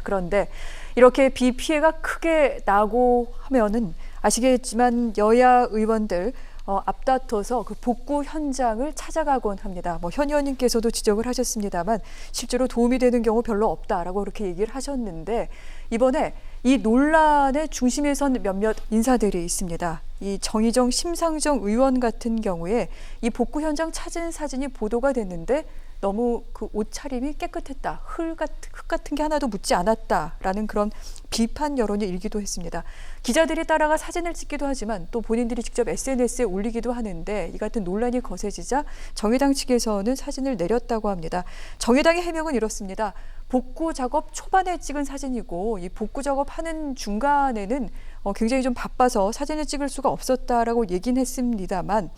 그런데 이렇게 비 피해가 크게 나고 하면은 아시겠지만 여야 의원들 앞다퉈서 그 복구 현장을 찾아가곤 합니다. 현 의원님께서도 지적을 하셨습니다만 실제로 도움이 되는 경우 별로 없다라고 그렇게 얘기를 하셨는데 이번에 이 논란의 중심에 선 몇몇 인사들이 있습니다. 이 정의정, 심상정 의원 같은 경우에 이 복구 현장 찾은 사진이 보도가 됐는데 너무 그 옷차림이 깨끗했다. 흙 같은 게 하나도 묻지 않았다라는 그런 비판 여론이 일기도 했습니다. 기자들이 따라가 사진을 찍기도 하지만 또 본인들이 직접 SNS에 올리기도 하는데 이 같은 논란이 거세지자 정의당 측에서는 사진을 내렸다고 합니다. 정의당의 해명은 이렇습니다. 복구 작업 초반에 찍은 사진이고 이 복구 작업하는 중간에는 굉장히 좀 바빠서 사진을 찍을 수가 없었다라고 얘기는 했습니다만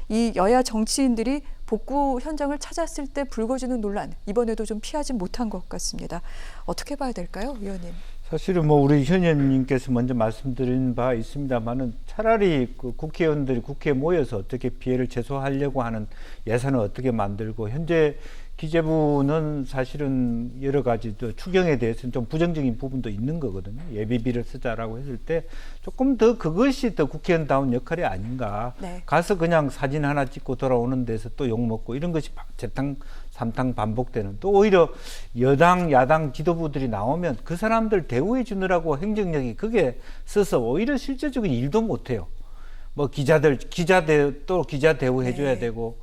이 여야 정치인들이 복구 현장을 찾았을 때 불거지는 논란 이번에도 좀 피하지 못한 것 같습니다. 어떻게 봐야 될까요, 위원님? 사실은 우리 현 의원님께서 먼저 말씀드린 바 있습니다만은 차라리 그 국회의원들이 국회에 모여서 어떻게 피해를 최소화하려고 하는 예산을 어떻게 만들고 현재 기재부는 사실은 여러 가지 추경에 대해서는 좀 부정적인 부분도 있는 거거든요. 예비비를 쓰자라고 했을 때 조금 더 그것이 더 국회의원다운 역할이 아닌가. 네. 가서 그냥 사진 하나 찍고 돌아오는 데서 또 욕먹고 이런 것이 재탕 삼탕 반복되는, 또 오히려 여당 야당 지도부들이 나오면 그 사람들 대우해 주느라고 행정력이 그게 써서 오히려 실제적인 일도 못해요. 기자 대우해 줘야 되고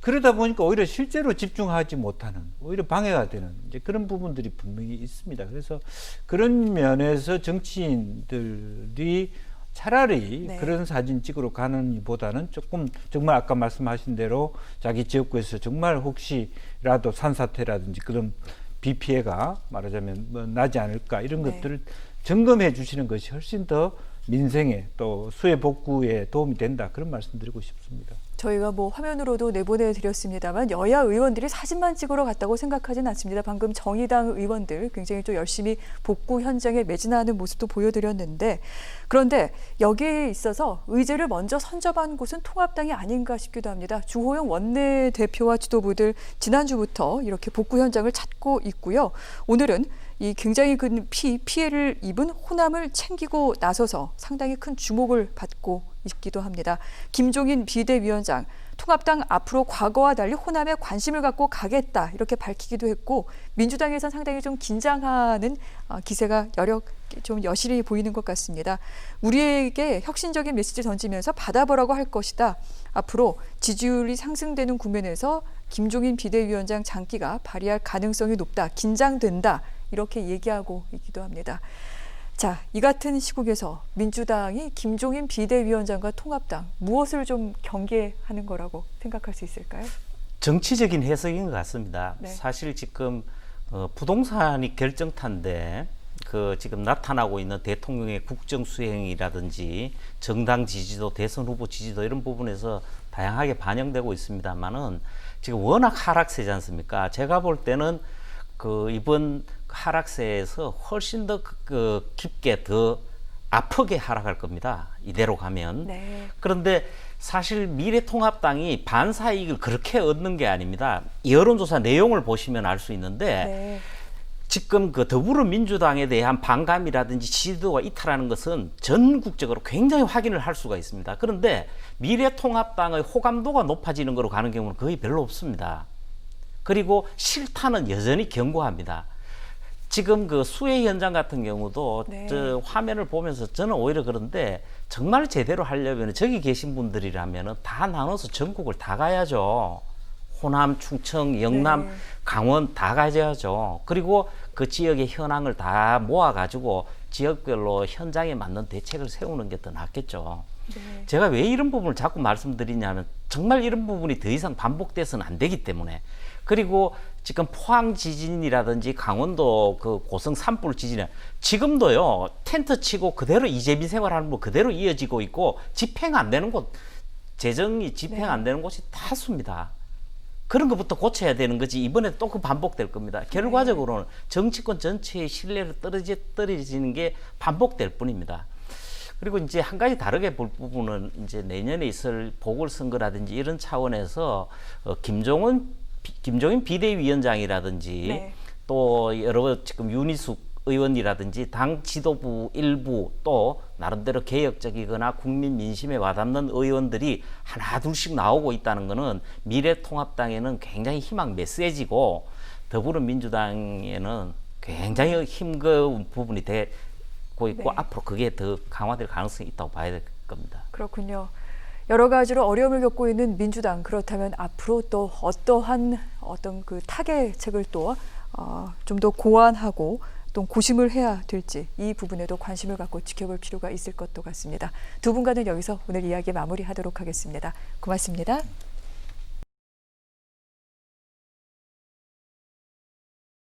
그러다 보니까 오히려 실제로 집중하지 못하는, 오히려 방해가 되는 이제 그런 부분들이 분명히 있습니다. 그래서 그런 면에서 정치인들이 차라리 그런 사진 찍으러 가는 보다는 조금 정말 아까 말씀하신 대로 자기 지역구에서 정말 혹시라도 산사태라든지 그런 비 피해가 말하자면 나지 않을까 이런 것들을 점검해 주시는 것이 훨씬 더 민생에 또 수해 복구에 도움이 된다, 그런 말씀드리고 싶습니다. 저희가 화면으로도 내보내드렸습니다만 여야 의원들이 사진만 찍으러 갔다고 생각하진 않습니다. 방금 정의당 의원들 굉장히 또 열심히 복구 현장에 매진하는 모습도 보여드렸는데, 그런데 여기에 있어서 의제를 먼저 선점한 곳은 통합당이 아닌가 싶기도 합니다. 주호영 원내대표와 지도부들 지난주부터 이렇게 복구 현장을 찾고 있고요. 오늘은 이 굉장히 큰 피해를 입은 호남을 챙기고 나서서 상당히 큰 주목을 받고 있기도 합니다. 김종인 비대위원장, 통합당 앞으로 과거와 달리 호남에 관심을 갖고 가겠다 이렇게 밝히기도 했고, 민주당에선 상당히 좀 긴장하는 기세가 좀 여실히 보이는 것 같습니다. 우리에게 혁신적인 메시지 던지면서 받아보라고 할 것이다. 앞으로 지지율이 상승되는 국면에서 김종인 비대위원장 장기가 발휘할 가능성이 높다. 긴장된다. 이렇게 얘기하고 있기도 합니다. 자, 이 같은 시국에서 민주당이 김종인 비대위원장과 통합당 무엇을 좀 경계하는 거라고 생각할 수 있을까요? 정치적인 해석인 것 같습니다. 네. 사실 지금 부동산이 결정타인데 지금 나타나고 있는 대통령의 국정 수행이라든지 정당 지지도, 대선 후보 지지도 이런 부분에서 다양하게 반영되고 있습니다만은 지금 워낙 하락세지 않습니까? 제가 볼 때는 이번 하락세에서 훨씬 더 깊게 더 아프게 하락할 겁니다. 이대로 가면. 네. 그런데 사실 미래통합당이 반사이익을 그렇게 얻는 게 아닙니다. 여론조사 내용을 보시면 알 수 있는데 지금 더불어민주당에 대한 반감이라든지 지지도가 이탈하는 것은 전국적으로 굉장히 확인을 할 수가 있습니다. 그런데 미래통합당의 호감도가 높아지는 거로 가는 경우는 거의 별로 없습니다. 그리고 실타는 여전히 견고합니다. 지금 수해 현장 같은 경우도 저 화면을 보면서 저는 오히려 그런데 정말 제대로 하려면 저기 계신 분들이라면 다 나눠서 전국을 다 가야죠. 호남, 충청, 영남, 강원 다 가야죠. 그리고 그 지역의 현황을 다 모아가지고 지역별로 현장에 맞는 대책을 세우는 게 더 낫겠죠. 제가 왜 이런 부분을 자꾸 말씀드리냐면 정말 이런 부분이 더 이상 반복돼서는 안 되기 때문에. 그리고 지금 포항 지진이라든지 강원도 고성 산불 지진이 지금도요 텐트 치고 그대로 이재민 생활하는 거 그대로 이어지고 있고 집행 안 되는 곳, 재정이 집행 안 되는 곳이 다수입니다. 그런 것부터 고쳐야 되는 거지 이번에 또 반복될 겁니다. 결과적으로는 정치권 전체의 신뢰를 떨어지는 게 반복될 뿐입니다. 그리고 이제 한 가지 다르게 볼 부분은 이제 내년에 있을 보궐선거라든지 이런 차원에서 김종인 비대위원장이라든지 또 여러 지금 윤희숙 의원이라든지 당 지도부 일부 또 나름대로 개혁적이거나 국민 민심에 와닿는 의원들이 하나 둘씩 나오고 있다는 것은 미래통합당에는 굉장히 희망 메시지고 더불어민주당에는 굉장히 힘겨운 부분이 되고 있고 네. 앞으로 그게 더 강화될 가능성이 있다고 봐야 될 겁니다. 그렇군요. 여러 가지로 어려움을 겪고 있는 민주당, 그렇다면 앞으로 또 어떠한 어떤 그 타개책을 또 좀 더 고안하고 또 고심을 해야 될지 이 부분에도 관심을 갖고 지켜볼 필요가 있을 것도 같습니다. 두 분과는 여기서 오늘 이야기 마무리하도록 하겠습니다. 고맙습니다.